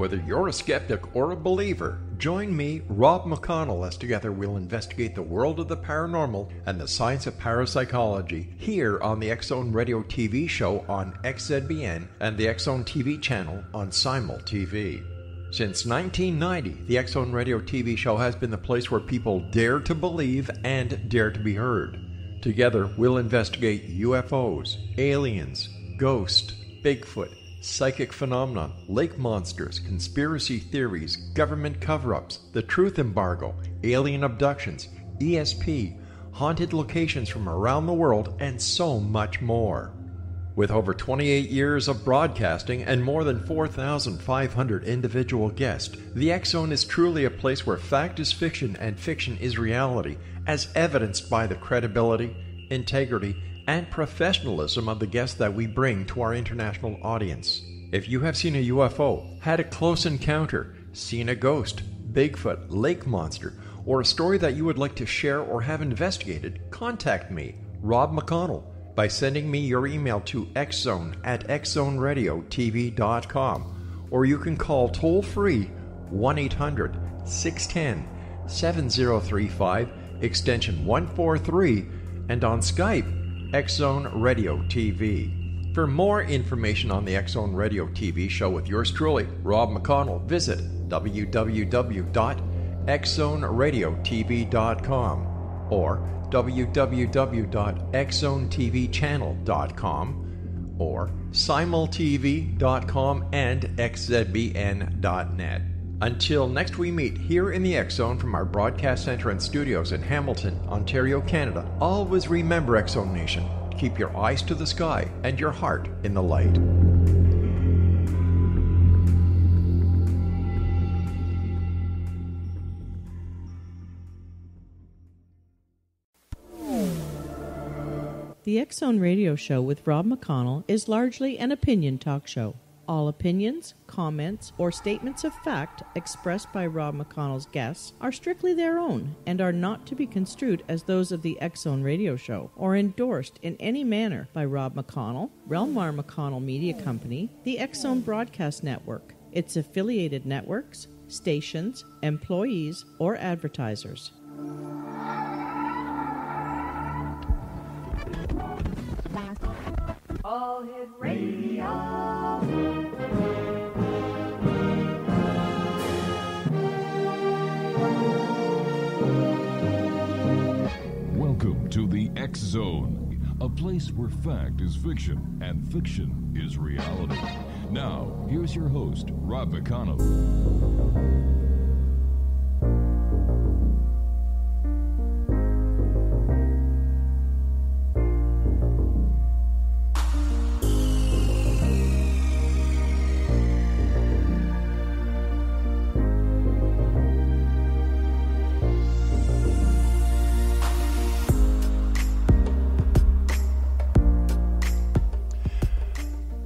Whether you're a skeptic or a believer, join me, Rob McConnell, as together we'll investigate the world of the paranormal and the science of parapsychology here on the X-Zone Radio TV show on XZBN and the X-Zone TV channel on Simul TV. Since 1990, the X-Zone Radio TV show has been the place where people dare to believe and dare to be heard. Together, we'll investigate UFOs, aliens, ghosts, Bigfoot, psychic phenomena, lake monsters, conspiracy theories, government cover-ups, the truth embargo, alien abductions, ESP, haunted locations from around the world, and so much more. With over 28 years of broadcasting and more than 4,500 individual guests, the X-Zone is truly a place where fact is fiction and fiction is reality, as evidenced by the credibility, integrity, and professionalism of the guests that we bring to our international audience. If you have seen a UFO, had a close encounter, seen a ghost, Bigfoot, lake monster, or a story that you would like to share or have investigated, contact me, Rob McConnell, by sending me your email to xzone@xzoneradiotv.com, or you can call toll-free 1-800-610-7035, extension 143, and on Skype, X-Zone Radio TV. For more information on the X-Zone Radio TV show with yours truly, Rob McConnell, visit www.xzoneradiotv.com or www.xzonetvchannel.com or simultv.com and xzbn.net. Until next we meet here in the X-Zone from our broadcast center and studios in Hamilton, Ontario, Canada, always remember, X-Zone Nation, keep your eyes to the sky and your heart in the light. The X-Zone Radio Show with Rob McConnell is largely an opinion talk show. All opinions, comments, or statements of fact expressed by Rob McConnell's guests are strictly their own and are not to be construed as those of the X-Zone Radio Show or endorsed in any manner by Rob McConnell, rel-mar McConnell Media Company, the X-Zone Broadcast Network, its affiliated networks, stations, employees, or advertisers. All Hit Radio. Welcome to the X-Zone, a place where fact is fiction and fiction is reality. Now, here's your host, Rob McConnell.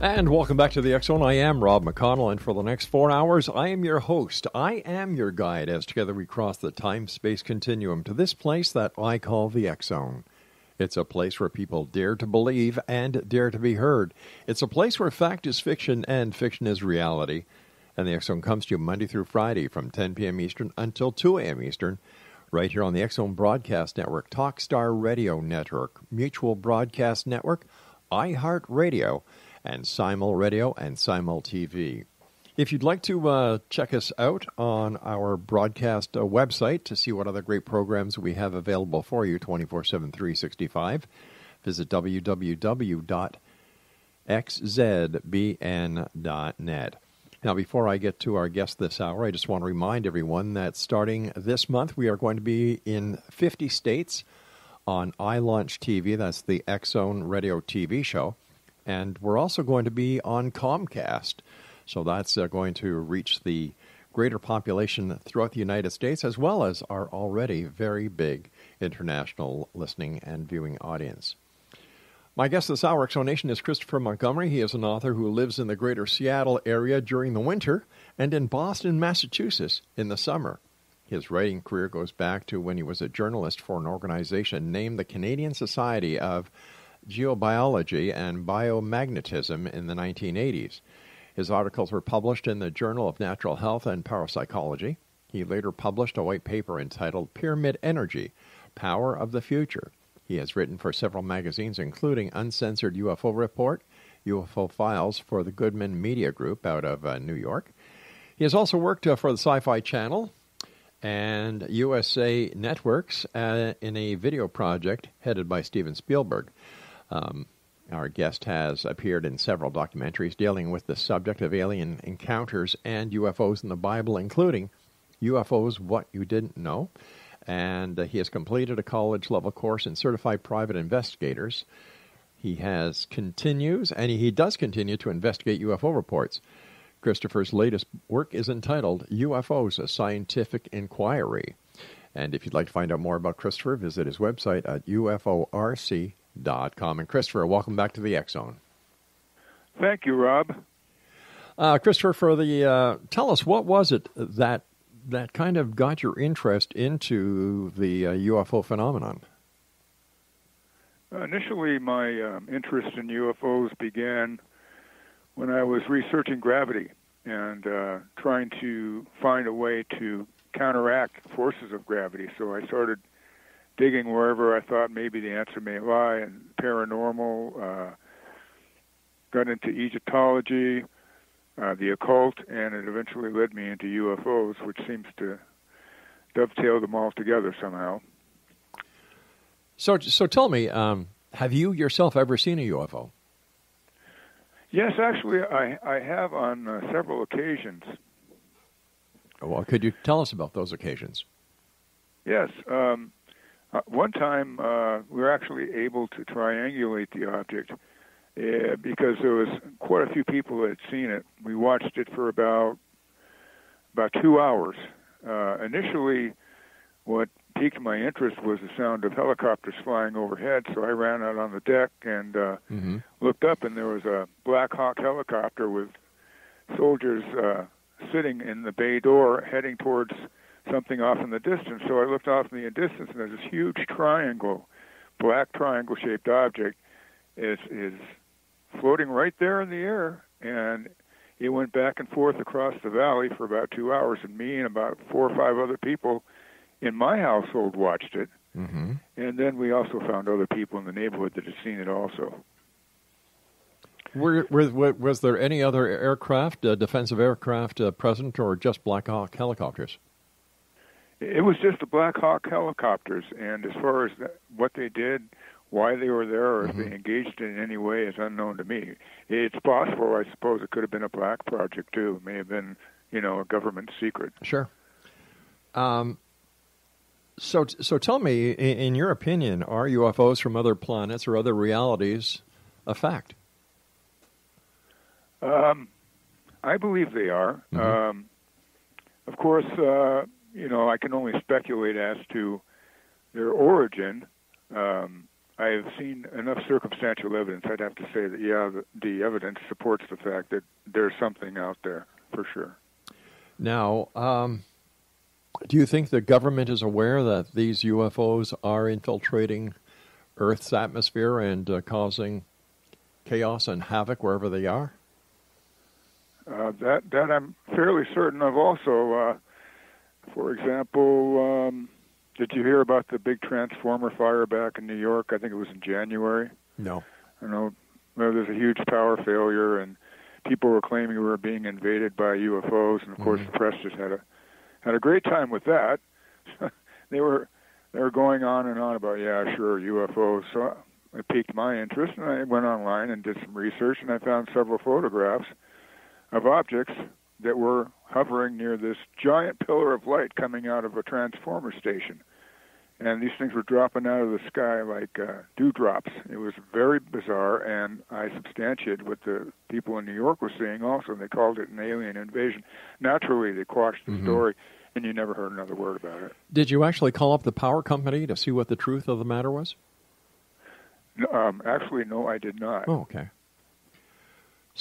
And welcome back to the X-Zone. I am Rob McConnell, and for the next 4 hours, I am your host. I am your guide as together we cross the time-space continuum to this place that I call the X-Zone. It's a place where people dare to believe and dare to be heard. It's a place where fact is fiction and fiction is reality. And the X-Zone comes to you Monday through Friday from 10 p.m. Eastern until 2 a.m. Eastern, right here on the X-Zone Broadcast Network, Talkstar Radio Network, Mutual Broadcast Network, iHeartRadio, and Simul Radio and Simul TV. If you'd like to check us out on our broadcast website to see what other great programs we have available for you 24/7, 365, visit www.xzbn.net. Now, before I get to our guest this hour, I just want to remind everyone that starting this month, we are going to be in 50 states on iLaunch TV. That's the X-Zone Radio TV show. And we're also going to be on Comcast. So that's going to reach the greater population throughout the United States, as well as our already very big international listening and viewing audience. My guest this hour, X-Zone Nation, is Christopher Montgomery. He is an author who lives in the greater Seattle area during the winter and in Boston, Massachusetts in the summer. His writing career goes back to when he was a journalist for an organization named the Canadian Society of Geobiology and Biomagnetism in the 1980s. His articles were published in the Journal of Natural Health and Parapsychology. He later published a white paper entitled Pyramid Energy, Power of the Future. He has written for several magazines, including Uncensored UFO Report, UFO Files for the Goodman Media Group out of New York. He has also worked for the Sci-Fi Channel and USA Networks in a video project headed by Steven Spielberg. Our guest has appeared in several documentaries dealing with the subject of alien encounters and UFOs in the Bible, including UFOs, What You Didn't Know. And he has completed a college-level course in Certified Private Investigators. He continues to investigate UFO reports. Christopher's latest work is entitled UFOs, A Scientific Inquiry. And if you'd like to find out more about Christopher, visit his website at uforc.com. And Christopher, welcome back to the X Zone. Thank you, Rob. Christopher, tell us, what was it that kind of got your interest into the UFO phenomenon? Initially, my interest in UFOs began when I was researching gravity and trying to find a way to counteract forces of gravity. So I started digging wherever I thought maybe the answer may lie, and paranormal, got into Egyptology, the occult, and it eventually led me into UFOs, which seems to dovetail them all together somehow. So tell me, have you yourself ever seen a UFO? Yes, actually, I have on several occasions. Well, could you tell us about those occasions? Yes. One time, we were actually able to triangulate the object because there was quite a few people that had seen it. We watched it for about 2 hours. Initially, what piqued my interest was the sound of helicopters flying overhead, so I ran out on the deck and looked up, and there was a Black Hawk helicopter with soldiers sitting in the bay door heading towards something off in the distance. So I looked off in the distance, and there's this huge triangle, black triangle-shaped object is floating right there in the air, and it went back and forth across the valley for about 2 hours, and me and about 4 or 5 other people in my household watched it. Mm-hmm. And then we also found other people in the neighborhood that had seen it also. Was there any other aircraft, defensive aircraft present, or just Black Hawk helicopters? It was just the Black Hawk helicopters, and as far as what they did, why they were there, or if they engaged in any way is unknown to me. It's possible, I suppose, it could have been a black project, too. It may have been, a government secret. Sure. So tell me, in your opinion, are UFOs from other planets or other realities a fact? I believe they are. Mm-hmm. Of course, I can only speculate as to their origin. I have seen enough circumstantial evidence. I'd have to say that, the evidence supports the fact that there's something out there, for sure. Now, do you think the government is aware that these UFOs are infiltrating Earth's atmosphere and causing chaos and havoc wherever they are? That I'm fairly certain of also. For example, did you hear about the big transformer fire back in New York? I think it was in January. No. There's a huge power failure, and people were claiming we were being invaded by UFOs, and of course the press just had a great time with that. They were going on and on about, UFOs. So it piqued my interest, and I went online and did some research, and I found several photographs of objects that were hovering near this giant pillar of light coming out of a transformer station. And these things were dropping out of the sky like dewdrops. It was very bizarre, and I substantiated what the people in New York were seeing also. They called it an alien invasion. Naturally, they quashed the story, and you never heard another word about it. Did you actually call up the power company to see what the truth of the matter was? No, actually, no, I did not. Oh, okay.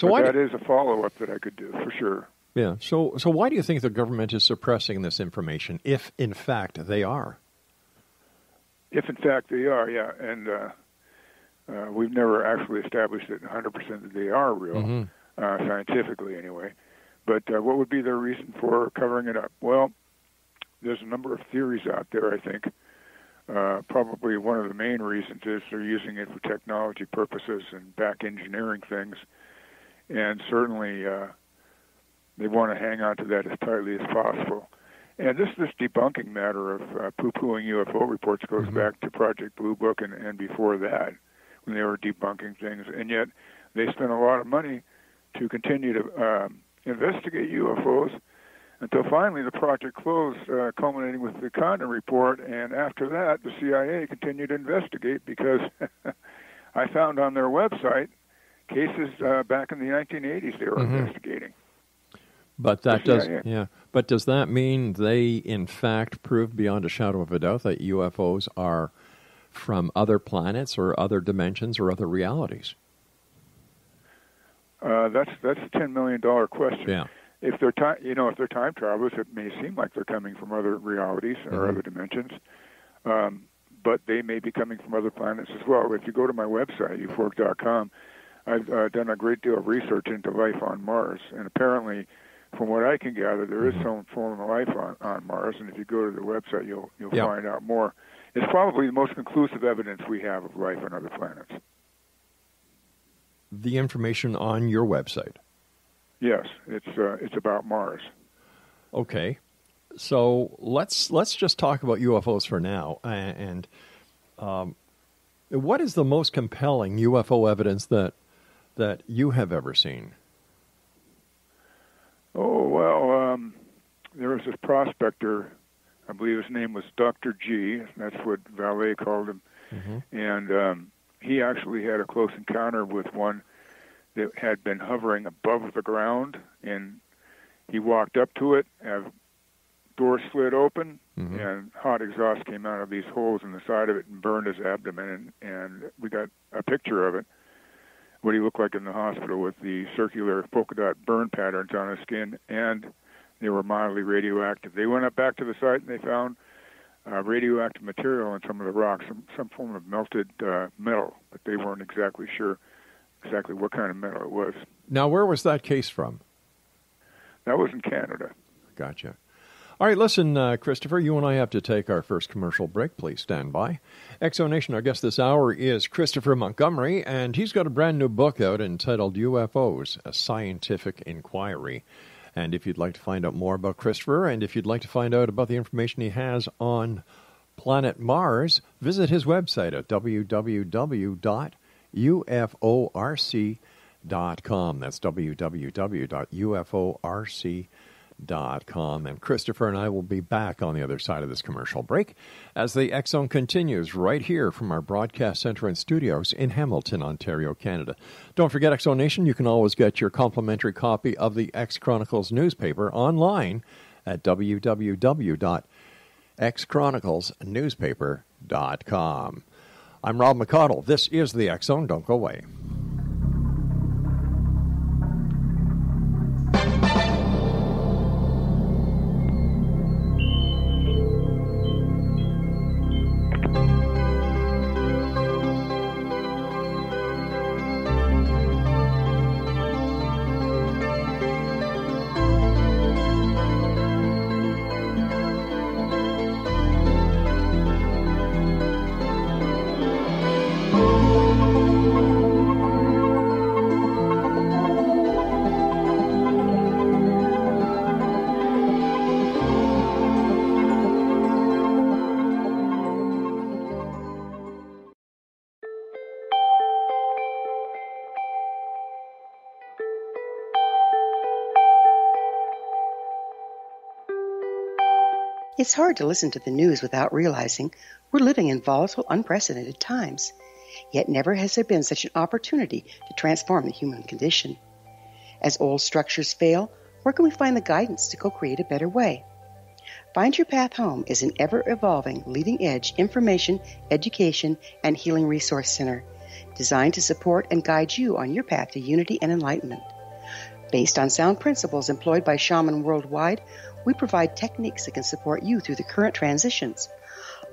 But that is a follow-up that I could do, for sure. Yeah. So why do you think the government is suppressing this information, if in fact they are? If in fact they are, yeah. And we've never actually established it 100% that they are real. scientifically anyway. But what would be their reason for covering it up? Well, there's a number of theories out there, I think. Probably one of the main reasons is they're using it for technology purposes and back engineering things. And certainly they want to hang on to that as tightly as possible. And this debunking matter of poo-pooing UFO reports goes back to Project Blue Book and before that, when they were debunking things. And yet they spent a lot of money to continue to investigate UFOs until finally the project closed, culminating with the Condon report. And after that, the CIA continued to investigate because I found on their website cases back in the 1980s they were investigating. But that does, yeah. But does that mean they, in fact, prove beyond a shadow of a doubt that UFOs are from other planets or other dimensions or other realities? That's a $10 million question. Yeah. If they're if they're time travelers, it may seem like they're coming from other realities or other dimensions, but they may be coming from other planets as well. If you go to my website, ufork.com, I've done a great deal of research into life on Mars, and apparently, from what I can gather, there is some form of life on Mars, and if you go to the website, you'll find out more. It's probably the most conclusive evidence we have of life on other planets. The information on your website? Yes, it's about Mars. Okay, so let's just talk about UFOs for now. And what is the most compelling UFO evidence that you have ever seen? Oh, well, there was this prospector, I believe his name was Dr. G, that's what Vallée called him, and he actually had a close encounter with one that had been hovering above the ground, and he walked up to it, and door slid open, and hot exhaust came out of these holes in the side of it and burned his abdomen, and we got a picture of it, what he looked like in the hospital with the circular polka dot burn patterns on his skin, and they were mildly radioactive. They went up back to the site and they found radioactive material in some of the rocks, some form of melted metal, but they weren't exactly sure exactly what kind of metal it was. Now, where was that case from? That was in Canada. Gotcha. All right, listen, Christopher, you and I have to take our first commercial break. Please stand by. Exonation, our guest this hour is Christopher Montgomery, and he's got a brand new book out entitled UFOs, A Scientific Inquiry. And if you'd like to find out more about Christopher, and if you'd like to find out about the information he has on planet Mars, visit his website at www.uforc.com. That's www.uforc.com. And Christopher and I will be back on the other side of this commercial break as the X Zone continues right here from our broadcast center and studios in Hamilton, Ontario, Canada. Don't forget, X Zone Nation, you can always get your complimentary copy of the X Chronicles newspaper online at www.xchroniclesnewspaper.com. I'm Rob McConnell. This is the X Zone. Don't go away. It's hard to listen to the news without realizing we're living in volatile, unprecedented times. Yet never has there been such an opportunity to transform the human condition. As old structures fail, where can we find the guidance to co-create a better way? Find Your Path Home is an ever-evolving, leading-edge information, education, and healing resource center designed to support and guide you on your path to unity and enlightenment. Based on sound principles employed by shaman worldwide, we provide techniques that can support you through the current transitions,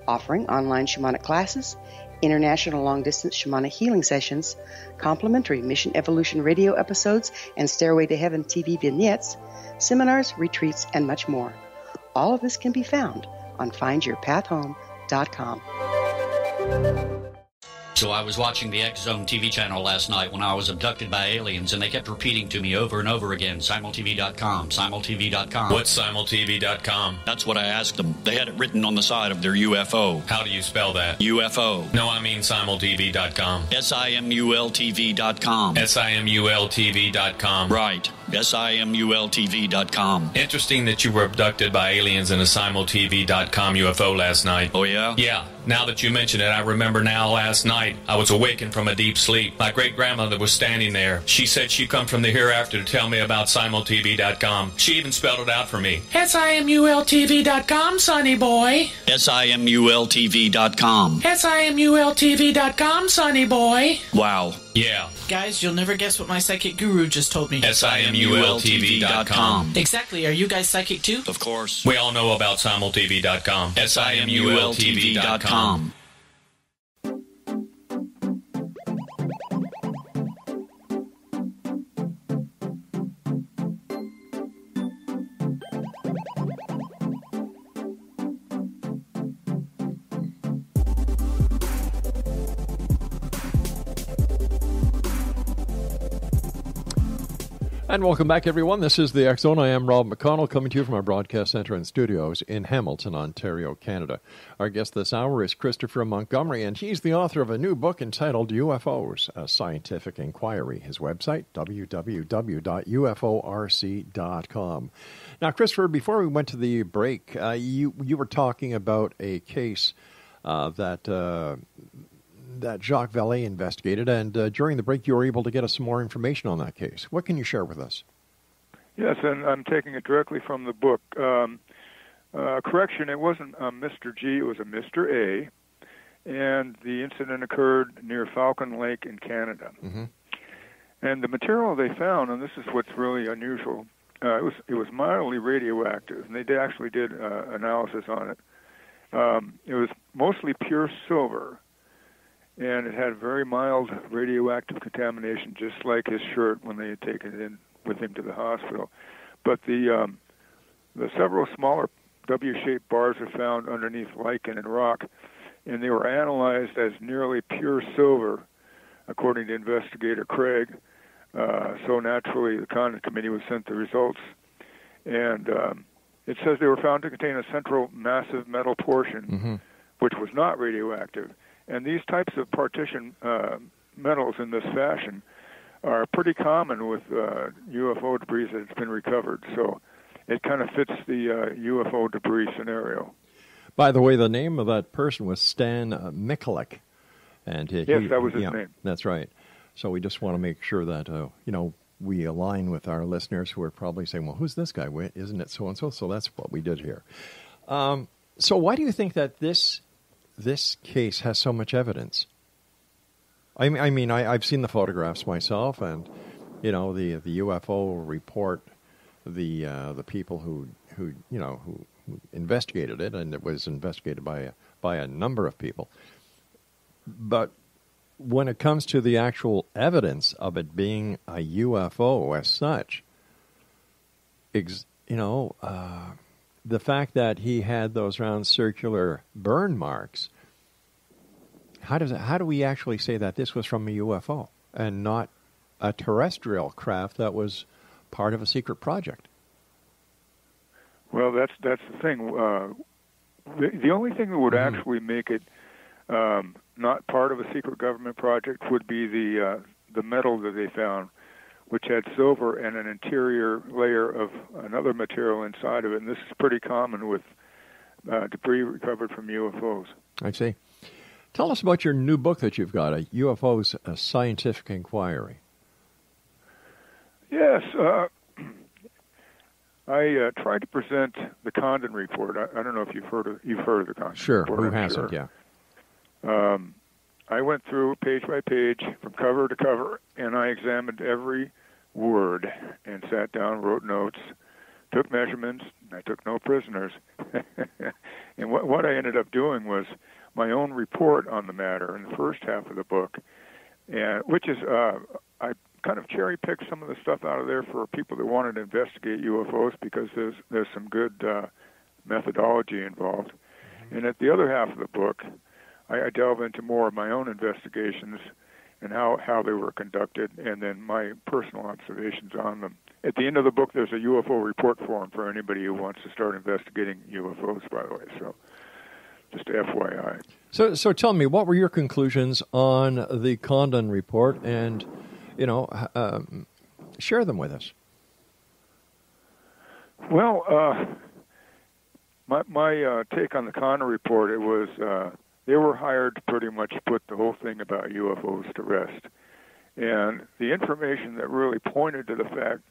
offering online shamanic classes, international long-distance shamanic healing sessions, complimentary Mission Evolution radio episodes and Stairway to Heaven TV vignettes, seminars, retreats, and much more. All of this can be found on findyourpathhome.com. So I was watching the X Zone TV channel last night when I was abducted by aliens, and they kept repeating to me over and over again, simultv.com, simultv.com. What's simultv.com? That's what I asked them. They had it written on the side of their UFO. How do you spell that? UFO. No, I mean simultv.com. simultv.com. simultv.com. Right. simultv.com. Interesting that you were abducted by aliens in a simultv.com UFO last night. Oh, yeah? Yeah. Now that you mention it, I remember now last night I was awakened from a deep sleep. My great-grandmother was standing there. She said she'd come from the hereafter to tell me about simultv.com. She even spelled it out for me. simultv.com, sonny boy. simultv.com. simultv.com, sonny boy. Wow. Yeah. Guys, you'll never guess what my psychic guru just told me. simultv.com. Exactly. Are you guys psychic too? Of course. We all know about simultv.com. simultv.com. And welcome back, everyone. This is the X Zone. I am Rob McConnell, coming to you from our broadcast center and studios in Hamilton, Ontario, Canada. Our guest this hour is Christopher Montgomery, and he's the author of a new book entitled UFOs, A Scientific Inquiry. His website, www.uforc.com. Now, Christopher, before we went to the break, you were talking about a case that Jacques Vallée investigated, and during the break you were able to get us some more information on that case. What can you share with us? Yes, and I'm taking it directly from the book. Correction, it wasn't Mr. G, it was a Mr. A, and the incident occurred near Falcon Lake in Canada. Mm-hmm. And the material they found, and this is what's really unusual, it was mildly radioactive, and they actually did analysis on it. It was mostly pure silver, and it had very mild radioactive contamination, just like his shirt when they had taken it in with him to the hospital. But the several smaller W-shaped bars are found underneath lichen and rock, and they were analyzed as nearly pure silver, according to investigator Craig. So naturally, the Condon Committee was sent the results, and it says they were found to contain a central massive metal portion, mm-hmm. which was not radioactive. And these types of partition metals in this fashion are pretty common with UFO debris that's been recovered. So it kind of fits the UFO debris scenario. By the way, the name of that person was Stan Mikulik. And yes, that was his name. That's right. So we just want to make sure that, we align with our listeners who are probably saying, well, who's this guy? Isn't it so-and-so? So that's what we did here. So why do you think that this case has so much evidence? I mean, I've seen the photographs myself, and the UFO report, the people who investigated it, and it was investigated by a number of people. But when it comes to the actual evidence of it being a UFO as such, the fact that he had those round circular burn marks, how do we actually say that this was from a UFO and not a terrestrial craft that was part of a secret project? Well, that's the thing. The only thing that would actually make it not part of a secret government project would be the metal that they found, which had silver and an interior layer of another material inside of it. And this is pretty common with debris recovered from UFOs. I see. Tell us about your new book that you've got, UFOs, A Scientific Inquiry. Yes. I tried to present the Condon report. I don't know if you've heard of the Condon report. Sure, who hasn't, yeah. I went through page by page from cover to cover, and I examined every word and sat down, wrote notes, took measurements. I took no prisoners. And what I ended up doing was my own report on the matter in the first half of the book, and which is I kind of cherry-picked some of the stuff out of there for people that wanted to investigate UFOs because there's some good methodology involved. And at the other half of the book, I delve into more of my own investigations and how they were conducted, and then my personal observations on them. At the end of the book, there's a UFO report form for anybody who wants to start investigating UFOs, by the way. So just FYI. So tell me, what were your conclusions on the Condon report, and, share them with us. Well, my take on the Condon report, it was they were hired to pretty much put the whole thing about UFOs to rest. And the information that really pointed to the fact,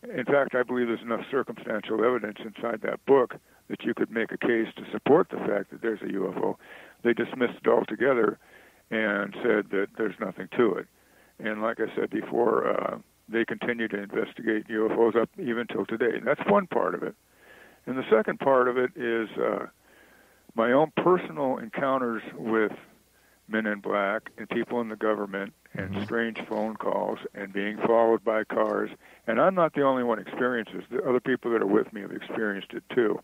in fact, I believe there's enough circumstantial evidence inside that book that you could make a case to support the fact that there's a UFO. They dismissed it altogether and said that there's nothing to it. And like I said before, they continue to investigate UFOs up even till today. That's one part of it. And the second part of it is my own personal encounters with men in black and people in the government and strange phone calls and being followed by cars. And I'm not the only one experiencing this. The other people that are with me have experienced it too.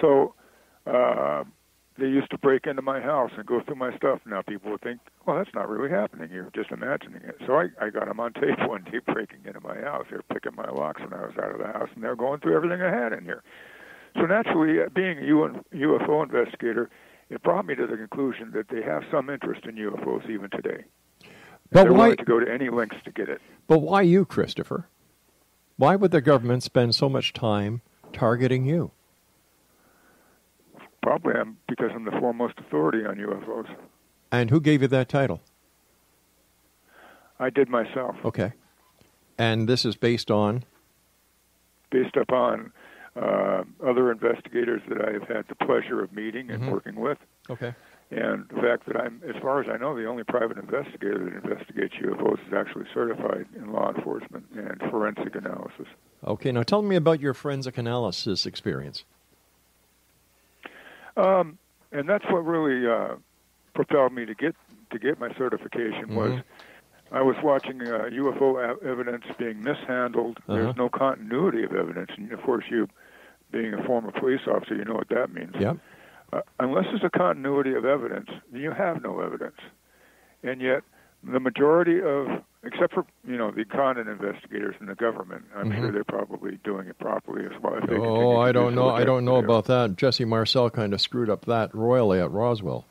So they used to break into my house and go through my stuff. Now people would think, well, that's not really happening. You're just imagining it. So I got them on tape one day breaking into my house. They were picking my locks when I was out of the house, and they were going through everything I had in here. So naturally, being a UFO investigator, it brought me to the conclusion that they have some interest in UFOs even today. But they're why willing to go to any lengths to get it. But why you, Christopher? Why would the government spend so much time targeting you? Probably because I'm the foremost authority on UFOs. And who gave you that title? I did myself. Okay. And this is based on? Based upon other investigators that I have had the pleasure of meeting and working with. Okay. And the fact that I'm, as far as I know, the only private investigator that investigates UFOs is actually certified in law enforcement and forensic analysis. Okay. Now tell me about your forensic analysis experience. And that's what really propelled me to get my certification was I was watching UFO evidence being mishandled. There's no continuity of evidence. And, of course, you, being a former police officer, you know what that means. Yeah. Unless there's a continuity of evidence, then you have no evidence. And yet the majority of, except for, the Condon investigators in the government, I'm sure they're probably doing it properly as well. I don't know about that. Jesse Marcel kind of screwed up that royally at Roswell.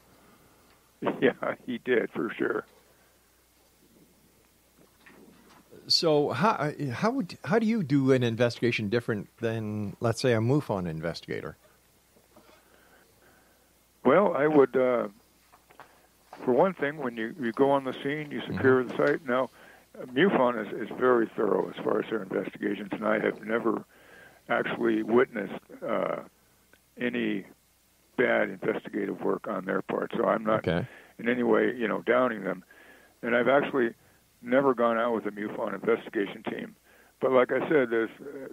Yeah, he did, for sure. So how do you do an investigation different than, let's say, a MUFON investigator? Well, I would, for one thing, when you go on the scene, you secure the site. Now, MUFON is very thorough as far as their investigations, and I have never actually witnessed any bad investigative work on their part. So I'm not in any way, downing them. And I've actually never gone out with a MUFON investigation team. But like I said, there's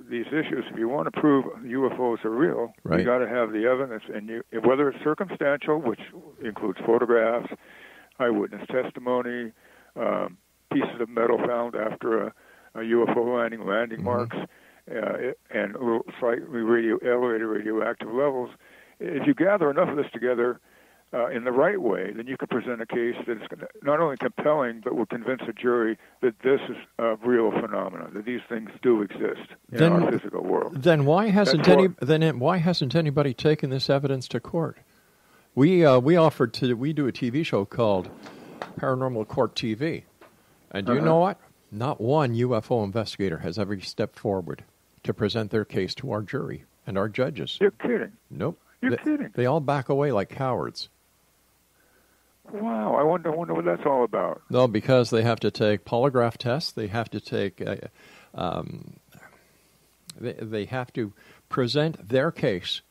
these issues. If you want to prove UFOs are real, you got to have the evidence, and whether it's circumstantial, which includes photographs, eyewitness testimony, pieces of metal found after a UFO landing marks, and slightly elevated radioactive levels. If you gather enough of this together in the right way, then you can present a case that is not only compelling, but will convince a jury that this is a real phenomenon, that these things do exist in our physical world. Then why hasn't anybody taken this evidence to court? We do a TV show called Paranormal Court TV, and you know what? Not one UFO investigator has ever stepped forward to present their case to our jury and our judges. You're kidding. Nope. You're kidding. They all back away like cowards. Wow, I wonder what that's all about. No, because they have to take polygraph tests. They have to take. They have to present their case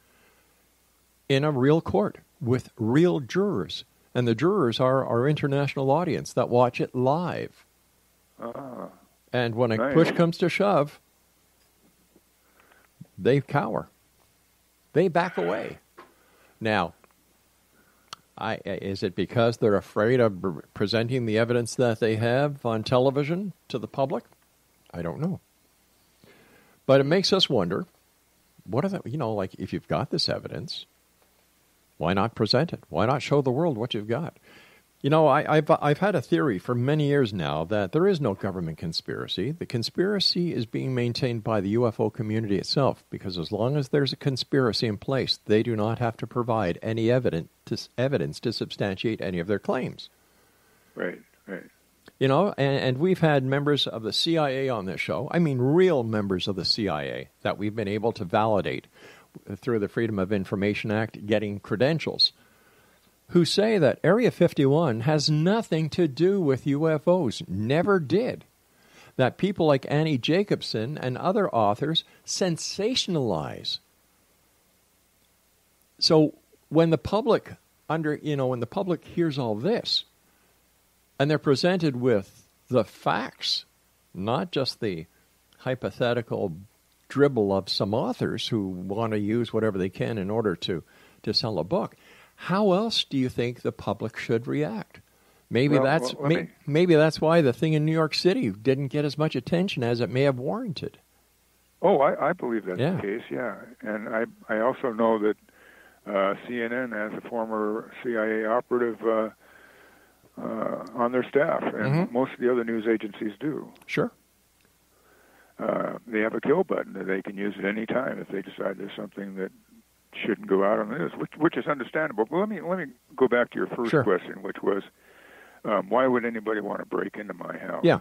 in a real court with real jurors, and the jurors are our international audience that watch it live. And when a push comes to shove, they cower. They back away. Now, Is it because they're afraid of presenting the evidence that they have on television to the public? I don't know. But it makes us wonder, what are the, like, if you've got this evidence, why not present it? Why not show the world what you've got? I've had a theory for many years now that there is no government conspiracy. The conspiracy is being maintained by the UFO community itself, because as long as there's a conspiracy in place, they do not have to provide any evidence to substantiate any of their claims. Right. And we've had members of the CIA on this show. I mean, real members of the CIA that we've been able to validate through the Freedom of Information Act, getting credentials, who say that Area 51 has nothing to do with UFOs, never did. That people like Annie Jacobson and other authors sensationalize. So when the public hears all this, and they're presented with the facts, not just the hypothetical dribble of some authors who want to use whatever they can in order to sell a book, how else do you think the public should react? Maybe that's why the thing in New York City didn't get as much attention as it may have warranted. Oh, I believe that's the case, yeah. And I also know that CNN has a former CIA operative on their staff, and most of the other news agencies do. Sure. They have a kill button that they can use at any time if they decide there's something that shouldn't go out on the news, which is understandable. But let me go back to your first question, which was, why would anybody want to break into my house? Yeah.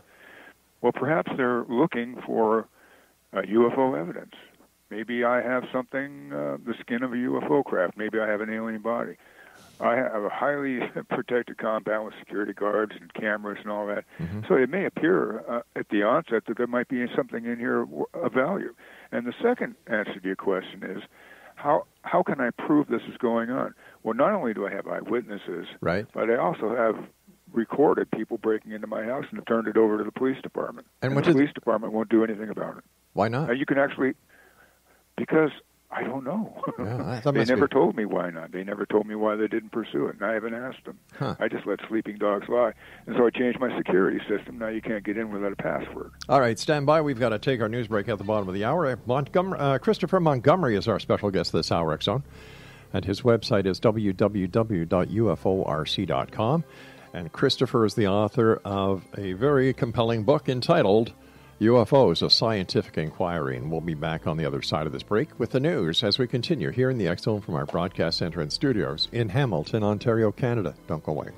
Well, perhaps they're looking for UFO evidence. Maybe I have something, the skin of a UFO craft. Maybe I have an alien body. I have a highly protected compound with security guards and cameras and all that. So it may appear at the onset that there might be something in here of value. And the second answer to your question is, how can I prove this is going on? Well, not only do I have eyewitnesses, right, but I also have recorded people breaking into my house and have turned it over to the police department. And the police department won't do anything about it. Why not? Now, you can actually, because I don't know. Yeah, they never told me why not. They never told me why they didn't pursue it, and I haven't asked them. I just let sleeping dogs lie. And so I changed my security system. Now you can't get in without a password. All right, stand by. We've got to take our news break at the bottom of the hour. Christopher Montgomery is our special guest this hour, X-Zone. And his website is www.uforc.com. And Christopher is the author of a very compelling book entitled UFOs, A Scientific Inquiry. And we'll be back on the other side of this break with the news as we continue here in the X-Zone from our broadcast center and studios in Hamilton, Ontario, Canada. Don't go away.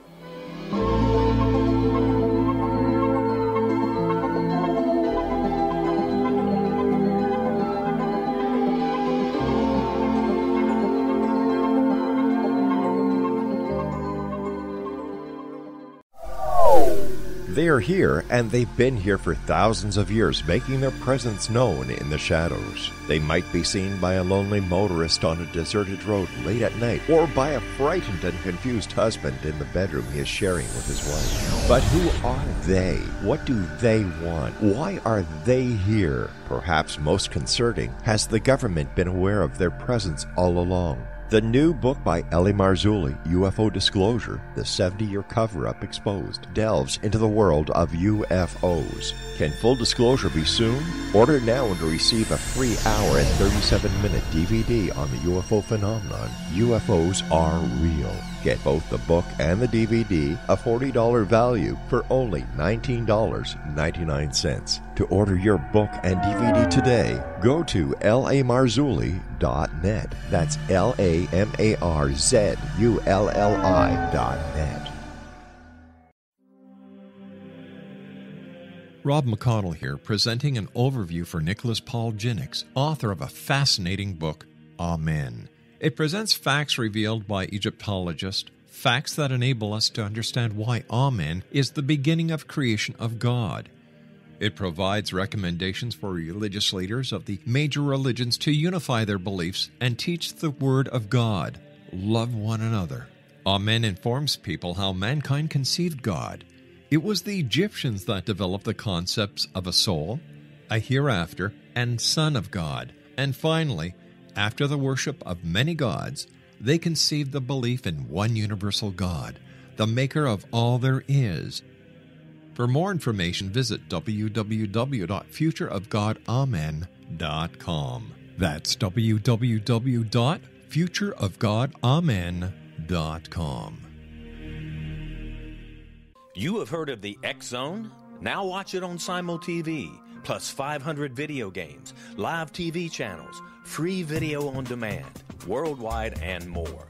They are here, and they've been here for thousands of years, making their presence known in the shadows. They might be seen by a lonely motorist on a deserted road late at night, or by a frightened and confused husband in the bedroom he is sharing with his wife. But who are they? What do they want? Why are they here? Perhaps most concerning, has the government been aware of their presence all along? The new book by L.A. Marzulli, UFO Disclosure, the 70-year cover-up exposed, delves into the world of UFOs. Can full disclosure be soon? Order now and receive a free hour and 37-minute DVD on the UFO phenomenon. UFOs are real. Get both the book and the DVD, a $40 value, for only $19.99. To order your book and DVD today, go to lamarzulli.net. That's LAMARZULLI.net. Rob McConnell here, presenting an overview for Nicholas Paul Jennings, author of a fascinating book, Amen. It presents facts revealed by Egyptologists, facts that enable us to understand why Amen is the beginning of creation of God. It provides recommendations for religious leaders of the major religions to unify their beliefs and teach the Word of God. Love one another. Amen informs people how mankind conceived God. It was the Egyptians that developed the concepts of a soul, a hereafter, and Son of God. And finally, after the worship of many gods, They conceived the belief in one universal God, the maker of all there is. For more information, visit www.futureofgodamen.com. That's www.futureofgodamen.com. You have heard of the X Zone? Now watch it on Simul TV, plus 500 video games, live TV channels, free video on demand, worldwide, and more.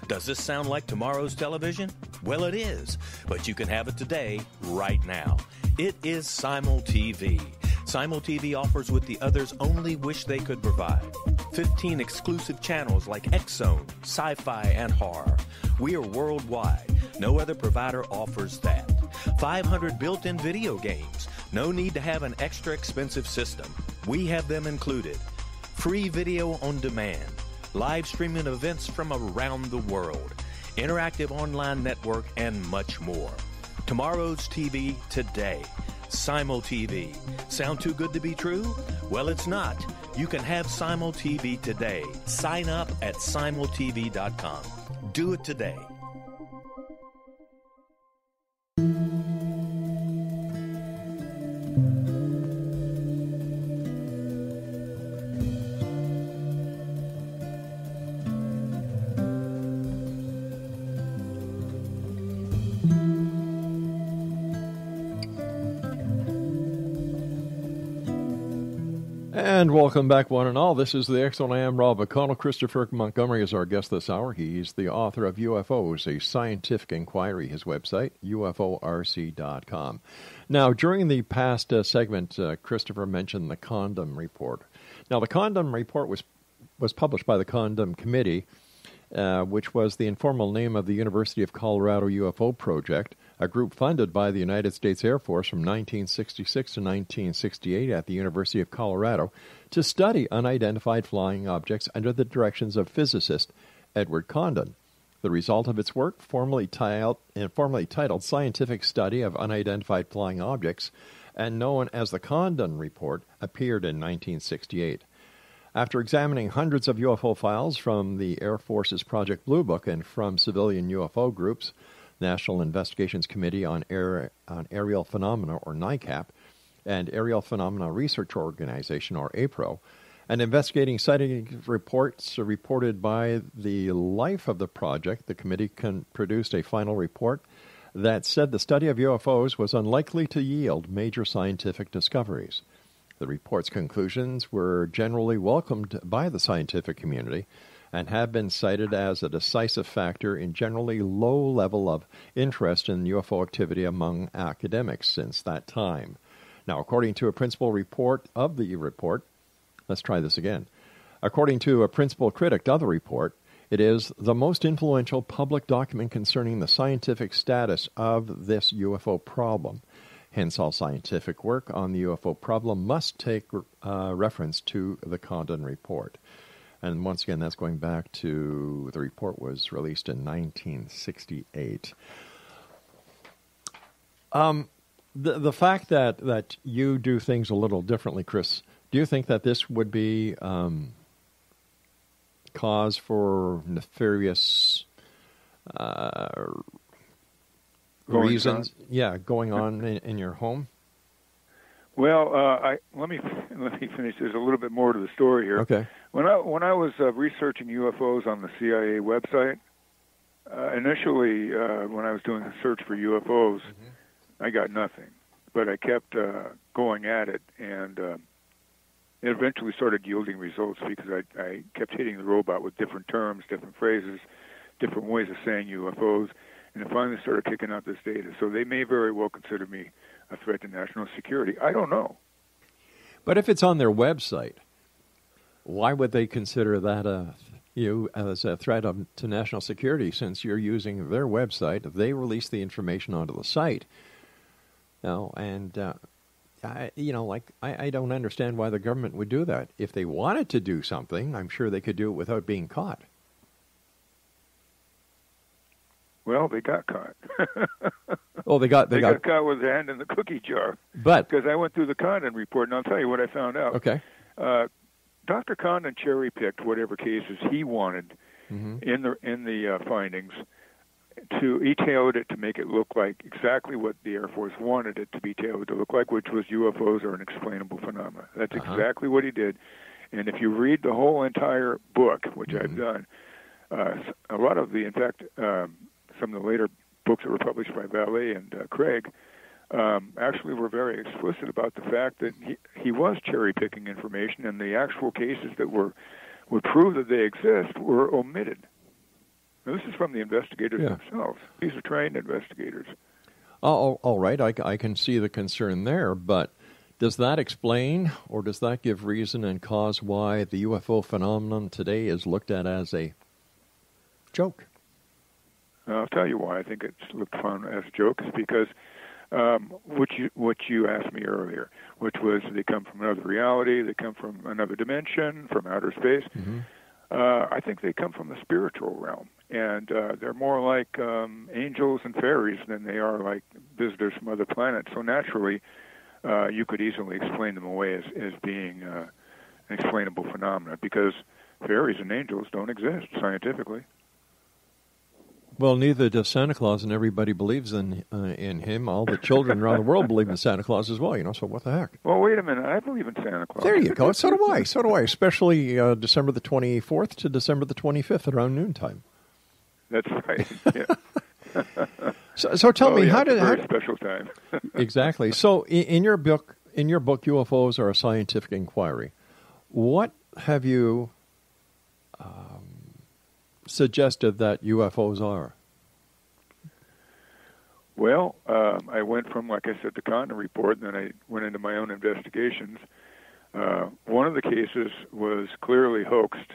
Does this sound like tomorrow's television? Well, it is, but you can have it today, right now. It is Simul TV. Simul TV offers what the others only wish they could provide. 15 exclusive channels like X Zone, sci-fi, and horror. We are worldwide. No other provider offers that. 500 built-in video games. No need to have an extra expensive system. We have them included. Free video on demand. Live streaming events from around the world. Interactive online network, and much more. Tomorrow's TV today. Simul TV. Sound too good to be true? Well, it's not. You can have Simul TV today. Sign up at simultv.com. Do it today. And welcome back, one and all. This is the X Zone. I am Rob McConnell. Christopher Montgomery is our guest this hour. He's the author of UFOs, a scientific inquiry. His website, uforc.com. Now, during the past segment, Christopher mentioned the Condom Report. Now, the Condom Report was published by the Condom Committee, which was the informal name of the University of Colorado UFO Project, a group funded by the United States Air Force from 1966 to 1968 at the University of Colorado to study unidentified flying objects under the directions of physicist Edward Condon. The result of its work, formally titled Scientific Study of Unidentified Flying Objects and known as the Condon Report, appeared in 1968. After examining hundreds of UFO files from the Air Force's Project Blue Book and from civilian UFO groups, National Investigations Committee on Aerial Phenomena, or NICAP, and Aerial Phenomena Research Organization, or APRO, and investigating sighting reports reported by the life of the project, the committee produced a final report that said the study of UFOs was unlikely to yield major scientific discoveries. The report's conclusions were generally welcomed by the scientific community and have been cited as a decisive factor in generally low level of interest in UFO activity among academics since that time. Now, according to a principal report of the report, let's try this again. According to a principal critic of the report, it is the most influential public document concerning the scientific status of this UFO problem. Hence, all scientific work on the UFO problem must take reference to the Condon Report. And once again, that's going back to the report was released in 1968. The fact that you do things a little differently, Chris, do you think that this would be cause for nefarious reasons? Going on in your home? Well, let me finish. There's a little bit more to the story here. Okay. When I was researching UFOs on the CIA website, initially when I was doing a search for UFOs, I got nothing. But I kept going at it, and it eventually started yielding results because I kept hitting the robot with different terms, different phrases, different ways of saying UFOs, and it finally started kicking out this data. So they may very well consider me a threat to national security. I don't know. But if it's on their website, why would they consider that you as a threat to national security since you're using their website? They release the information onto the site. I don't understand why the government would do that. If they wanted to do something, I'm sure they could do it without being caught. Well, they got caught. Oh, they got caught with their hand in the cookie jar. But because I went through the Condon report, and I'll tell you what I found out. Okay. Dr. Condon cherry-picked whatever cases he wanted in the findings. He tailored it to make it look like exactly what the Air Force wanted it to be tailored to look like, which was UFOs or unexplainable phenomena. That's exactly what he did. And if you read the whole entire book, which I've done, a lot of in fact, some of the later books that were published by Vallée and Craig actually were very explicit about the fact that he was cherry-picking information, and the actual cases that would prove that they exist were omitted. Now, this is from the investigators themselves. These are trained investigators. Oh, all right. I can see the concern there, but does that explain or does that give reason and cause why the UFO phenomenon today is looked at as a joke? I'll tell you why I think it's looked upon as a joke is because what you asked me earlier, which was they come from another reality, they come from another dimension, from outer space. I think they come from the spiritual realm, and they're more like angels and fairies than they are like visitors from other planets. So naturally, you could easily explain them away as being an explainable phenomena, because fairies and angels don't exist scientifically. Well, neither does Santa Claus, and everybody believes in him. All the children around the world believe in Santa Claus as well, so what the heck? Well, wait a minute. I believe in Santa Claus. There you go. So do I. So do I, especially December the 24th to December the 25th around noontime. That's right, yeah. So tell me, how did... Very special time. Exactly. So in your book, UFOs Are a Scientific Inquiry, what have you... suggested that UFOs are? Well, I went from, like I said, the Condon report, and then I went into my own investigations. One of the cases was clearly hoaxed,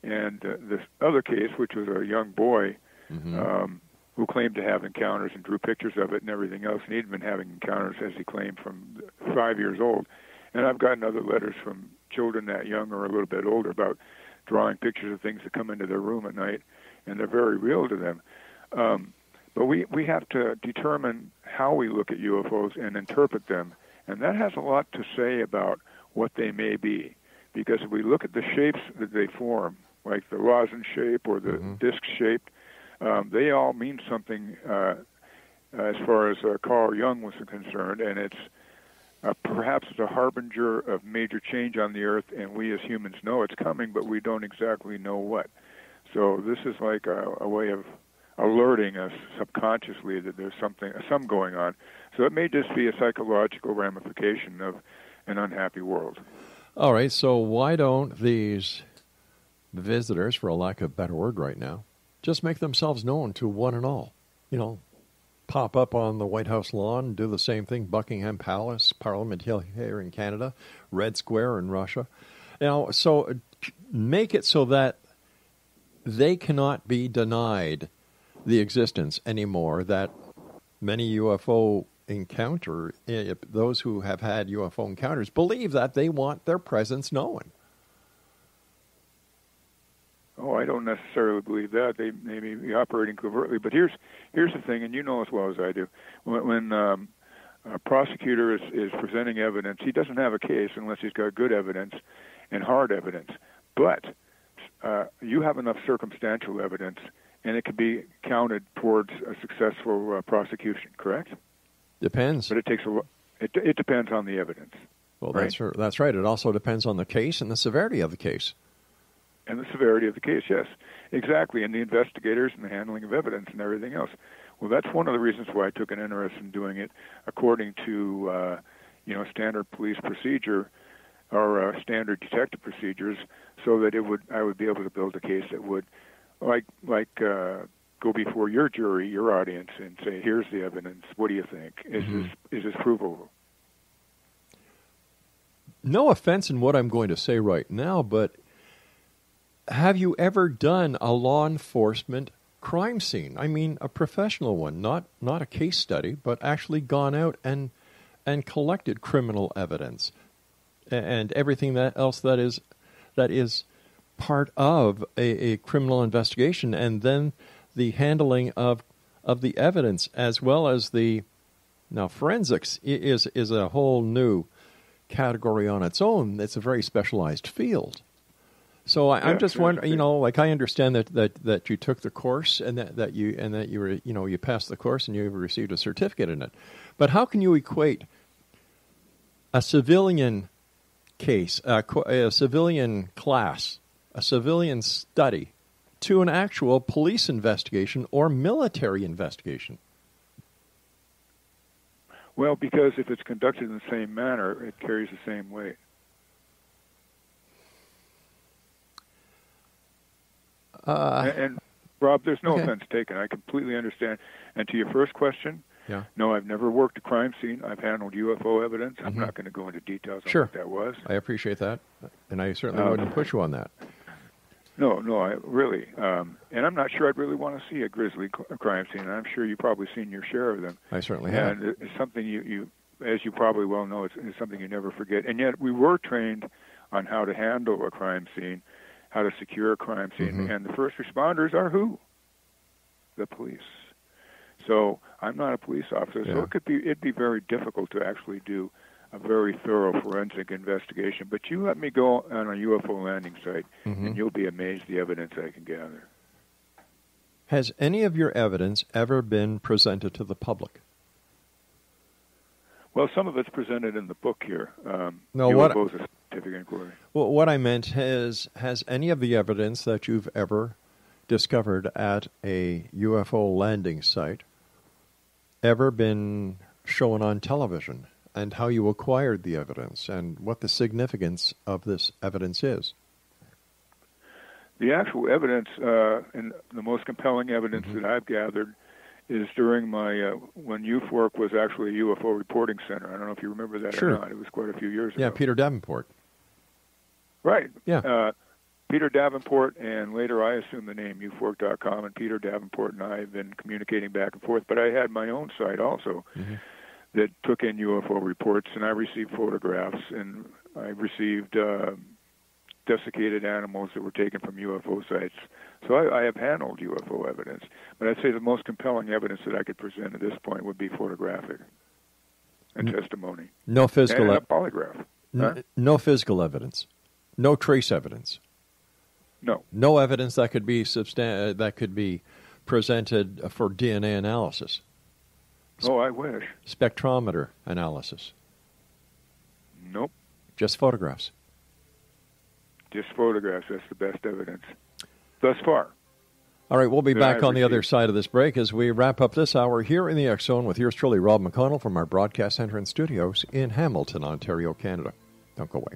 and this other case, which was a young boy who claimed to have encounters and drew pictures of it and everything else, and he'd been having encounters, as he claimed, from 5 years old. And I've gotten other letters from children that young or a little bit older about drawing pictures of things that come into their room at night, and they're very real to them. But we have to determine how we look at UFOs and interpret them, and that has a lot to say about what they may be. Because if we look at the shapes that they form, like the lozenge shape or the disc shape, they all mean something as far as Carl Jung was concerned, and it's perhaps it's a harbinger of major change on the Earth, and we as humans know it's coming, but we don't exactly know what. So this is like a way of alerting us subconsciously that there's some going on. So it may just be a psychological ramification of an unhappy world. All right, so why don't these visitors, for a lack of a better word right now, just make themselves known to one and all? Pop up on the White House lawn, do the same thing, Buckingham Palace, Parliament Hill here in Canada, Red Square in Russia. So make it so that they cannot be denied the existence anymore, that many UFO those who have had UFO encounters believe that they want their presence known. Oh, I don't necessarily believe that. They may be operating covertly. But here's the thing, and you know as well as I do. When a prosecutor is presenting evidence, he doesn't have a case unless he's got good evidence and hard evidence. But you have enough circumstantial evidence, and it can be counted towards a successful prosecution, correct? Depends. But it takes it depends on the evidence. Well, right? That's right. It also depends on the case and the severity of the case. And the severity of the case, yes, exactly, and the investigators and the handling of evidence and everything else. Well, that's one of the reasons why I took an interest in doing it according to, standard police procedure or standard detective procedures, so that I would be able to build a case that would, go before your jury, your audience, and say, "Here's the evidence. What do you think? Is this provable?" No offense in what I'm going to say right now, but have you ever done a law enforcement crime scene? I mean, a professional one, not a case study, but actually gone out and collected criminal evidence and everything else that is part of a criminal investigation, and then the handling of the evidence, as well as now forensics is a whole new category on its own. It's a very specialized field. So I'm just wondering, like I understand that you took the course and that you were, you passed the course and you received a certificate in it. But how can you equate a civilian case, a civilian class, a civilian study to an actual police investigation or military investigation? Well, because if it's conducted in the same manner, it carries the same weight. And Rob, there's no offense taken. I completely understand. And to your first question, no, I've never worked a crime scene. I've handled UFO evidence. I'm not going to go into details on what that was. I appreciate that, and I certainly wouldn't push you on that. No, I really, and I'm not sure I'd really want to see a grisly crime scene. I'm sure you've probably seen your share of them. I certainly have. And it's something you, as you probably well know, it's something you never forget. And yet we were trained on how to handle a crime scene, how to secure a crime scene, and the first responders are who? The police. So I'm not a police officer, so it'd be very difficult to actually do a very thorough forensic investigation. But you let me go on a UFO landing site, and you'll be amazed the evidence I can gather. Has any of your evidence ever been presented to the public? Well, some of it's presented in the book here. UFOs, a Scientific Inquiry. Well, what I meant has any of the evidence that you've ever discovered at a UFO landing site ever been shown on television, and how you acquired the evidence and what the significance of this evidence is? The actual evidence, and the most compelling evidence that I've gathered, is during my when UFORC was actually a UFO reporting center. I don't know if you remember that or not. It was quite a few years ago. Yeah, Peter Davenport. Right. Yeah. Peter Davenport, and later I assumed the name UFORC.com, and Peter Davenport and I have been communicating back and forth. But I had my own site also that took in UFO reports, and I received photographs, and I received desiccated animals that were taken from UFO sites. So I have handled UFO evidence. But I'd say the most compelling evidence that I could present at this point would be photographic and testimony. No physical and a polygraph. No physical evidence. No trace evidence. No. No evidence that could be that could be presented for DNA analysis. Oh, I wish. Spectrometer analysis. Nope. Just photographs. Just photographs. That's the best evidence thus far. All right, we'll be back on the other side of this break as we wrap up this hour here in the X Zone with yours truly, Rob McConnell, from our broadcast center and studios in Hamilton, Ontario, Canada. Don't go away.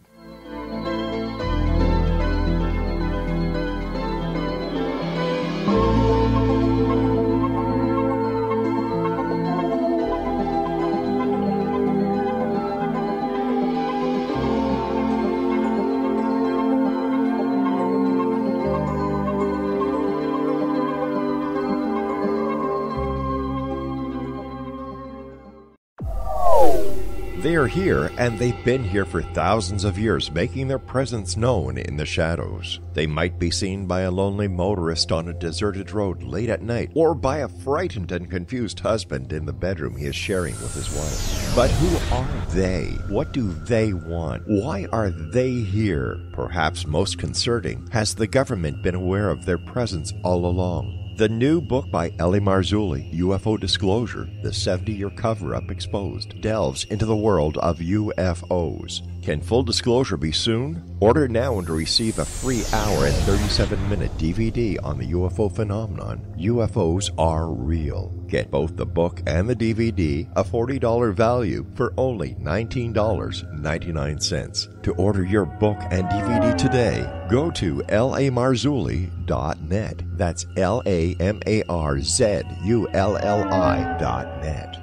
They are here, and they've been here for thousands of years, making their presence known in the shadows. They might be seen by a lonely motorist on a deserted road late at night, or by a frightened and confused husband in the bedroom he is sharing with his wife. But who are they? What do they want? Why are they here? Perhaps most concerning, has the government been aware of their presence all along? The new book by rel-mar, UFO Disclosure, the 70-year cover-up exposed, delves into the world of UFOs. Can full disclosure be soon? Order now and receive a free hour and 37-minute DVD on the UFO phenomenon. UFOs are real. Get both the book and the DVD, a $40 value, for only $19.99. To order your book and DVD today, go to rel-marzulli.net. That's LAMARZULLI.net.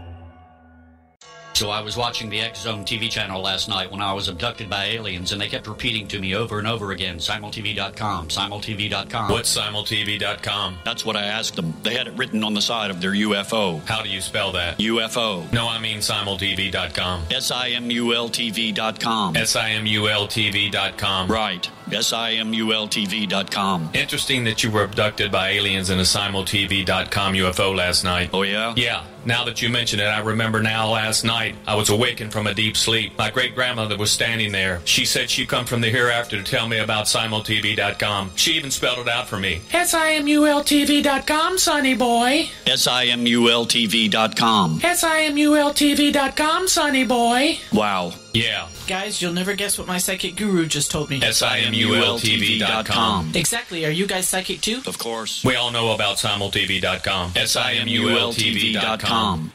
So I was watching the X Zone TV channel last night when I was abducted by aliens, and they kept repeating to me over and over again, simultv.com, simultv.com. What's simultv.com? That's what I asked them. They had it written on the side of their UFO. How do you spell that? UFO. No, I mean simultv.com. simultv.com. simultv.com. Right. simultv.com. Interesting that you were abducted by aliens in a simultv.com UFO last night. Oh, yeah? Yeah. Now that you mention it, I remember now last night I was awakened from a deep sleep. My great-grandmother was standing there. She said she'd come from the hereafter to tell me about simultv.com. She even spelled it out for me. simultv.com, sonny boy. simultv.com. simultv.com, sonny boy. Wow. Yeah. Guys, you'll never guess what my psychic guru just told me. simultv.com. Exactly. Are you guys psychic too? Of course. We all know about simultv.com. simultv.com.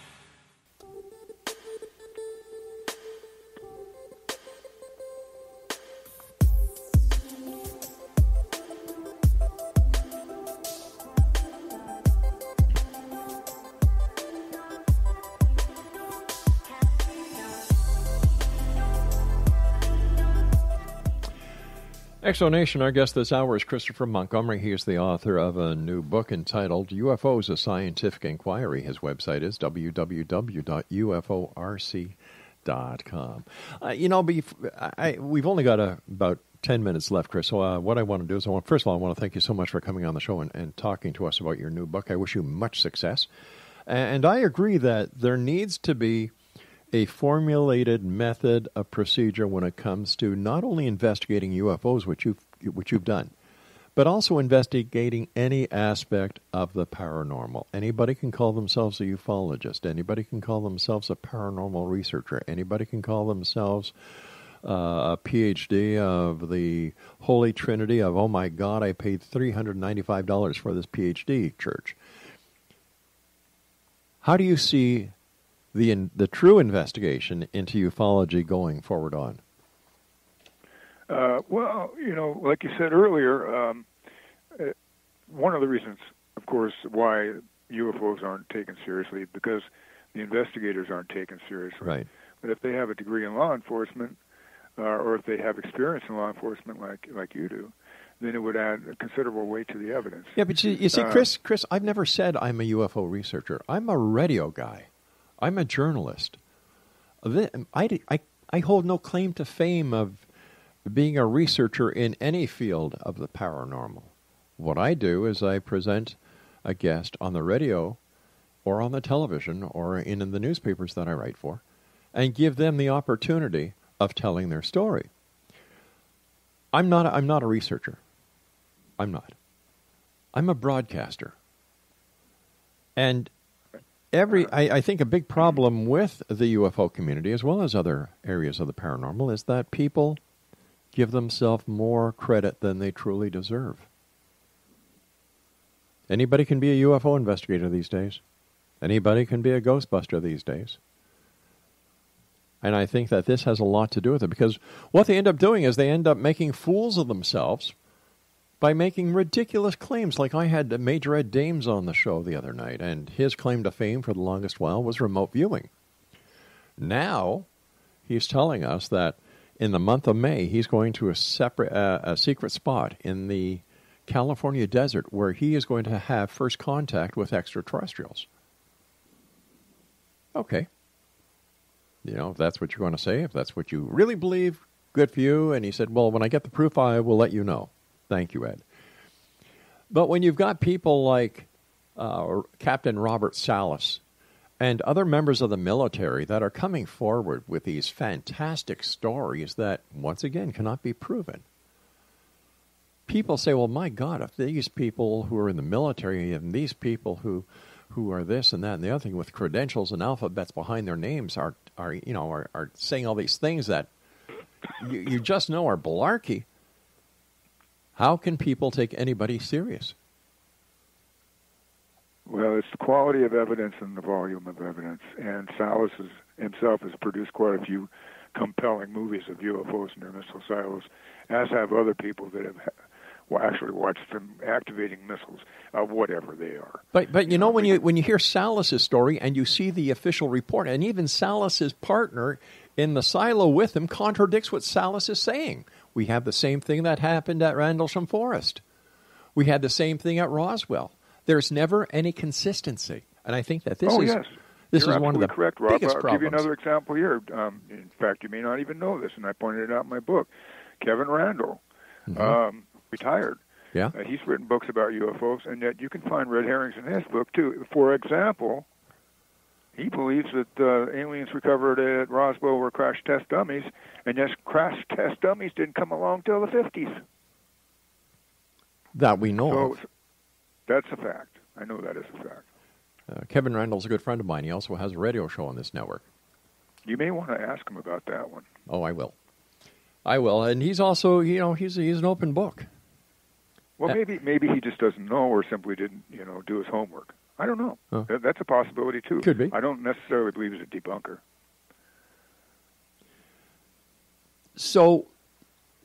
Exonation, our guest this hour is Christopher Montgomery. He is the author of a new book entitled UFOs, A Scientific Inquiry. His website is www.uforc.com. We've only got about 10 minutes left, Chris. So what I want to do is, first of all, I want to thank you so much for coming on the show and talking to us about your new book. I wish you much success. And I agree that there needs to be a formulated method of procedure when it comes to not only investigating UFOs, which you've done, but also investigating any aspect of the paranormal. Anybody can call themselves a ufologist. Anybody can call themselves a paranormal researcher. Anybody can call themselves a PhD of the Holy Trinity of, oh my God, I paid $395 for this PhD church. How do you see the true investigation into ufology going forward on? Well, like you said earlier, one of the reasons, of course, why UFOs aren't taken seriously, because the investigators aren't taken seriously. Right. But if they have a degree in law enforcement, or if they have experience in law enforcement like you do, then it would add a considerable weight to the evidence. Yeah, but you see, Chris, I've never said I'm a UFO researcher. I'm a radio guy. I'm a journalist. I hold no claim to fame of being a researcher in any field of the paranormal. What I do is I present a guest on the radio or on the television or in the newspapers that I write for and give them the opportunity of telling their story. I'm not a researcher. I'm not. I'm a broadcaster. And I think a big problem with the UFO community, as well as other areas of the paranormal, is that people give themselves more credit than they truly deserve. Anybody can be a UFO investigator these days. Anybody can be a Ghostbuster these days. And I think that this has a lot to do with it, because what they end up doing is they end up making fools of themselves by making ridiculous claims. Like I had Major Ed Dames on the show the other night, and his claim to fame for the longest while was remote viewing. Now, he's telling us that in the month of May, he's going to a secret spot in the California desert where he is going to have first contact with extraterrestrials. Okay. If that's what you're going to say, if that's what you really believe, good for you. And he said, well, when I get the proof, I will let you know. Thank you, Ed. But when you've got people like Captain Robert Salas and other members of the military that are coming forward with these fantastic stories that, once again, cannot be proven, people say, well, my God, if these people who are in the military and these people who are this and that and the other thing with credentials and alphabets behind their names are saying all these things that you just know are malarkey, how can people take anybody serious? Well, it's the quality of evidence and the volume of evidence. And Salas himself has produced quite a few compelling movies of UFOs and their missile silos, as have other people that have actually watched them activating missiles, whatever they are. But when you hear Salas's story and you see the official report, and even Salas's partner in the silo with him contradicts what Salas is saying. We have the same thing that happened at Rendlesham Forest. We had the same thing at Roswell. There's never any consistency, and I think that this is one of the correct, Rob. biggest problems. I'll give you another example here. In fact, you may not even know this, and I pointed it out in my book. Kevin Randall, retired. Yeah, he's written books about UFOs, and yet you can find red herrings in his book too. For example, He believes that aliens recovered at Roswell were crash test dummies, and yes, crash test dummies didn't come along till the 50s. That we know of. That's a fact. I know that is a fact. Kevin Randall's a good friend of mine. He also has a radio show on this network. You may want to ask him about that one. Oh, I will. I will. And he's also, he's an open book. Well, maybe he just doesn't know or simply didn't, do his homework. I don't know. Oh. That's a possibility, too. Could be. I don't necessarily believe he's a debunker. So,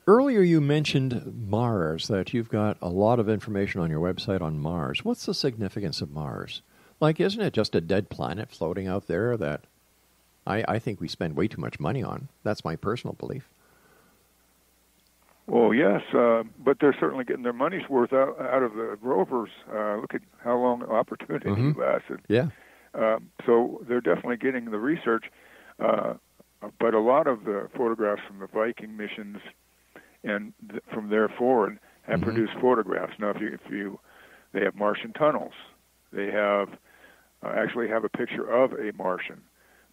earlier you mentioned Mars, that you've got a lot of information on your website on Mars. What's the significance of Mars? Like, isn't it just a dead planet floating out there that I think we spend way too much money on? That's my personal belief. Well, yes, but they're certainly getting their money's worth out of the rovers. Look at how long opportunity lasted. Yeah. So they're definitely getting the research, but a lot of the photographs from the Viking missions and from there forward have produced photographs. Now, they have Martian tunnels. They have actually have a picture of a Martian,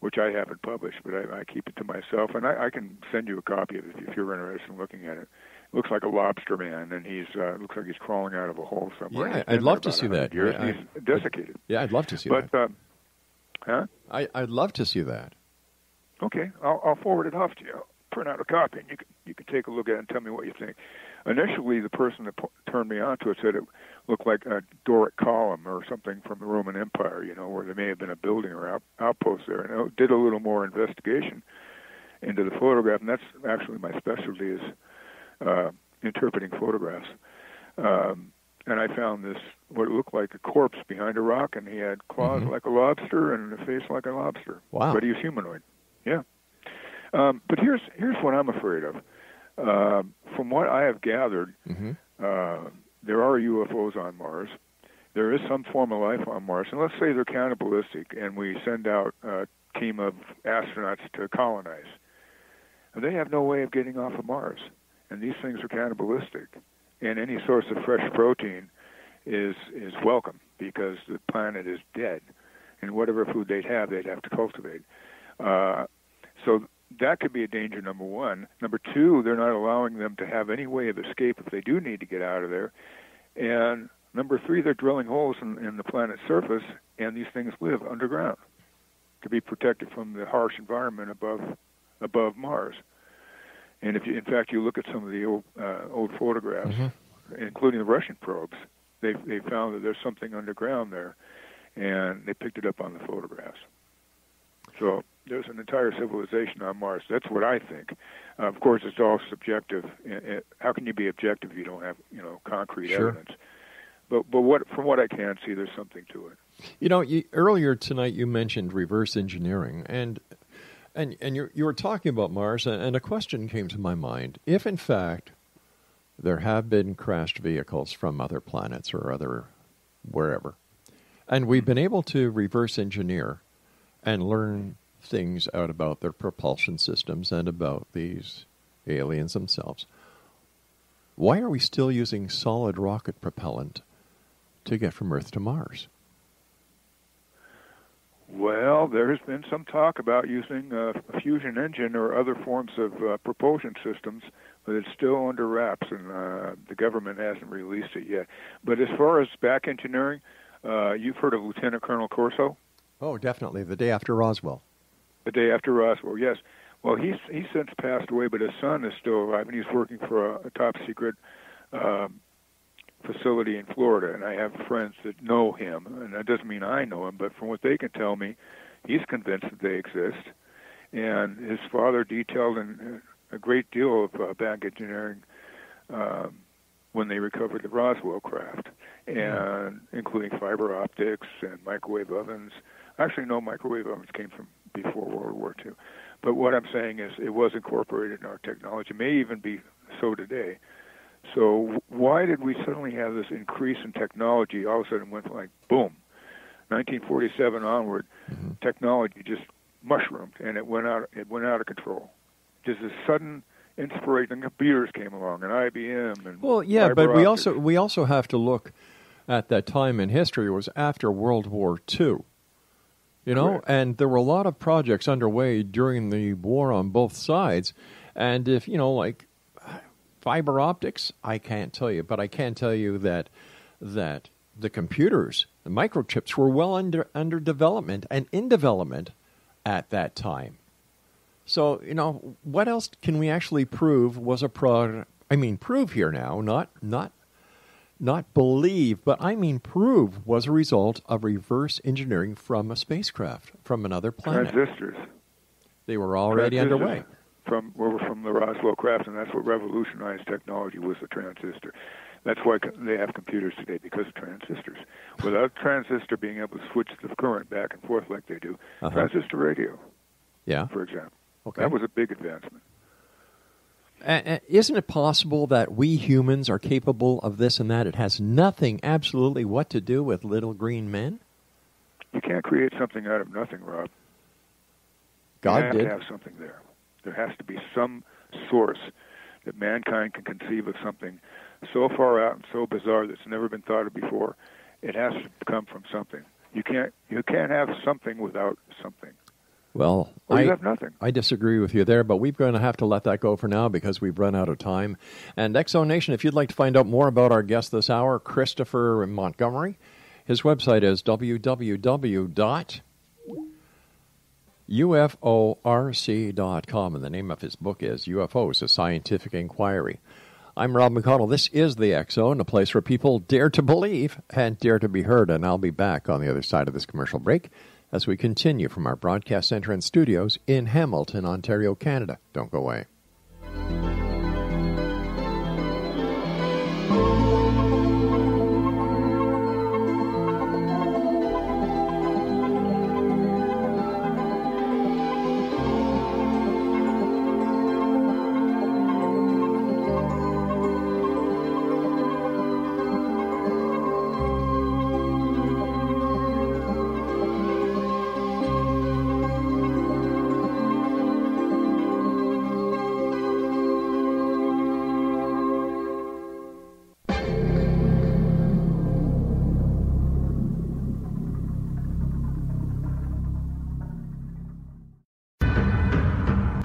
which I haven't published, but I keep it to myself, and I can send you a copy of it if you're interested in looking at it. It looks like a lobster man, and he's looks like he's crawling out of a hole somewhere. Yeah, I'd love to see that. He's desiccated. Yeah, I'd love to see that. Huh? I'd love to see that. Okay, I'll forward it off to you. I'll print out a copy, and you can take a look at it and tell me what you think. Initially, the person that turned me on to it said it looked like a Doric column or something from the Roman Empire, where there may have been a building or outpost there. And I did a little more investigation into the photograph, and that's actually my specialty is interpreting photographs. And I found what looked like a corpse behind a rock, and he had claws like a lobster and a face like a lobster. Wow. But he was humanoid. Yeah. But here's what I'm afraid of. From what I have gathered, there are UFOs on Mars. There is some form of life on Mars. And let's say they're cannibalistic, and we send out a team of astronauts to colonize. And they have no way of getting off of Mars. And these things are cannibalistic. And any source of fresh protein is welcome because the planet is dead. And whatever food they'd have to cultivate. So that could be a danger, number one. Number two, they're not allowing them to have any way of escape if they do need to get out of there. And number three, they're drilling holes in the planet's surface, and these things live underground to be protected from the harsh environment above Mars. And if you look at some of the old photographs, including the Russian probes, they found that there's something underground there, and they picked it up on the photographs. So there's an entire civilization on Mars. That's what I think. Of course, it's all subjective. How can you be objective if you don't have, concrete evidence? But from what I can see, there's something to it. Earlier tonight you mentioned reverse engineering, and you were talking about Mars, and a question came to my mind. If, in fact, there have been crashed vehicles from other planets or wherever, and we've been able to reverse engineer and learn things out about their propulsion systems and about these aliens themselves, why are we still using solid rocket propellant to get from Earth to Mars? Well, there has been some talk about using a fusion engine or other forms of propulsion systems, but it's still under wraps, and the government hasn't released it yet. But as far as back engineering, you've heard of Lieutenant Colonel Corso? Oh, definitely. The day after Roswell. The day after Roswell, yes. Well, he's since passed away, but his son is still alive, and he's working for a top-secret facility in Florida, and I have friends that know him, and that doesn't mean I know him, but from what they can tell me, he's convinced that they exist. And his father detailed a great deal of back engineering when they recovered the Roswell craft, and including fiber optics and microwave ovens. Actually, no, microwave ovens came from before World War II. But what I'm saying is it was incorporated in our technology. It may even be so today. So why did we suddenly have this increase in technology? All of a sudden went like, boom. 1947 onward, technology just mushroomed, and it went out of control. Just a sudden inspiration. Computers came along, and IBM, and but we also have to look at that time in history. It was after World War II. You know, and there were a lot of projects underway during the war on both sides. And if, you know, like fiber optics, I can't tell you. But I can tell you that the computers, the microchips, were well under development and in development at that time. So, you know, what else can we actually prove was a product? I mean, prove here now, not believe, but I mean prove was a result of reverse engineering from a spacecraft, from another planet. Transistors. They were already underway. From the Roswell craft, and that's what revolutionized technology was, the transistor. That's why they have computers today, because of transistors. Without a transistor being able to switch the current back and forth like they do, transistor radio, for example. Okay. That was a big advancement. Isn't it possible that we humans are capable of this and that? It has nothing, absolutely, what to do with little green men? You can't create something out of nothing, Rob. God did. You have to have something there. There has to be some source that mankind can conceive of something so far out and so bizarre that's never been thought of before. It has to come from something. You can't have something without something. Well, you have nothing. I disagree with you there, but we're going to have to let that go for now because we've run out of time. And X-Zone Nation, if you'd like to find out more about our guest this hour, Christopher Montgomery, his website is www.uforc.com, and the name of his book is UFOs, A Scientific Inquiry. I'm Rob McConnell. This is the X-Zone, a place where people dare to believe and dare to be heard, and I'll be back on the other side of this commercial break as we continue from our broadcast center and studios in Hamilton, Ontario, Canada. Don't go away.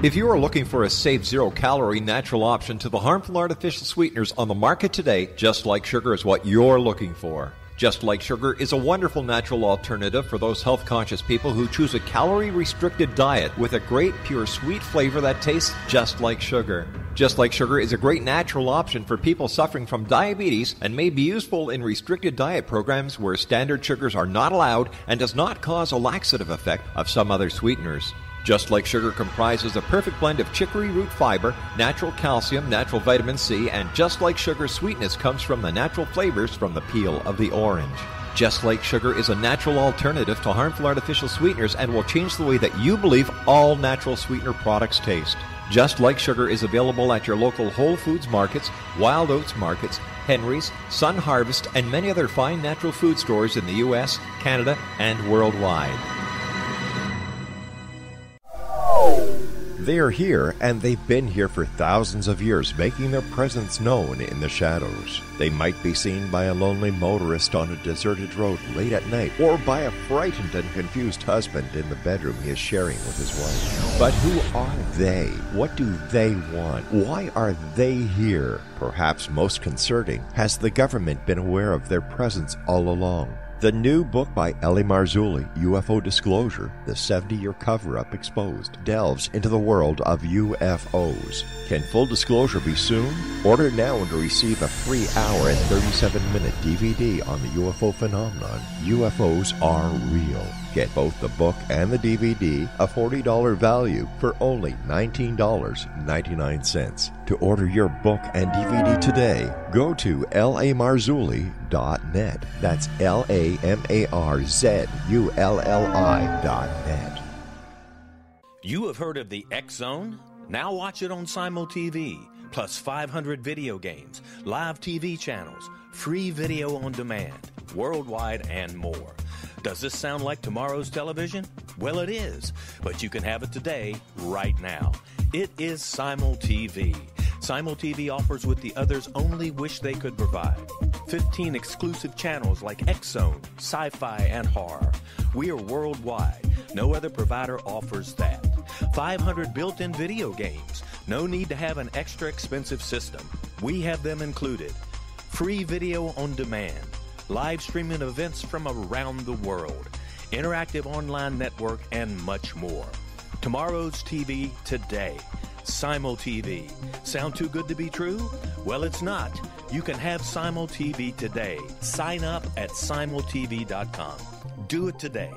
If you are looking for a safe, zero-calorie natural option to the harmful artificial sweeteners on the market today, Just Like Sugar is what you're looking for. Just Like Sugar is a wonderful natural alternative for those health-conscious people who choose a calorie-restricted diet with a great, pure, sweet flavor that tastes just like sugar. Just Like Sugar is a great natural option for people suffering from diabetes and may be useful in restricted diet programs where standard sugars are not allowed and does not cause a laxative effect of some other sweeteners. Just Like Sugar comprises a perfect blend of chicory root fiber, natural calcium, natural vitamin C, and Just Like Sugar's sweetness comes from the natural flavors from the peel of the orange. Just Like Sugar is a natural alternative to harmful artificial sweeteners and will change the way that you believe all natural sweetener products taste. Just Like Sugar is available at your local Whole Foods markets, Wild Oats markets, Henry's, Sun Harvest, and many other fine natural food stores in the U.S., Canada, and worldwide. They are here, and they've been here for thousands of years, making their presence known in the shadows. They might be seen by a lonely motorist on a deserted road late at night, or by a frightened and confused husband in the bedroom he is sharing with his wife. But who are they? What do they want? Why are they here? Perhaps most concerning, has the government been aware of their presence all along? The new book by Eli Marzulli, UFO Disclosure, the 70-year cover-up exposed, delves into the world of UFOs. Can full disclosure be soon? Order now and receive a free hour and 37-minute DVD on the UFO phenomenon. UFOs are real. Get both the book and the DVD, a $40 value, for only $19.99. To order your book and DVD today, go to lamarzulli.net. That's LAMARZULLI.net. You have heard of the X-Zone? Now watch it on Simul TV, plus 500 video games, live TV channels, free video on demand, worldwide, and more. Does this sound like tomorrow's television? Well, it is, but you can have it today, right now. It is Simul TV. SimulTV offers what the others only wish they could provide. 15 exclusive channels like X-Zone, Sci-Fi, and Horror. We are worldwide. No other provider offers that. 500 built-in video games. No need to have an extra expensive system. We have them included. Free video on demand. Live streaming events from around the world. Interactive online network, and much more. Tomorrow's TV today. SimulTV. Sound too good to be true? Well, it's not. You can have SimulTV today. Sign up at simultv.com. Do it today.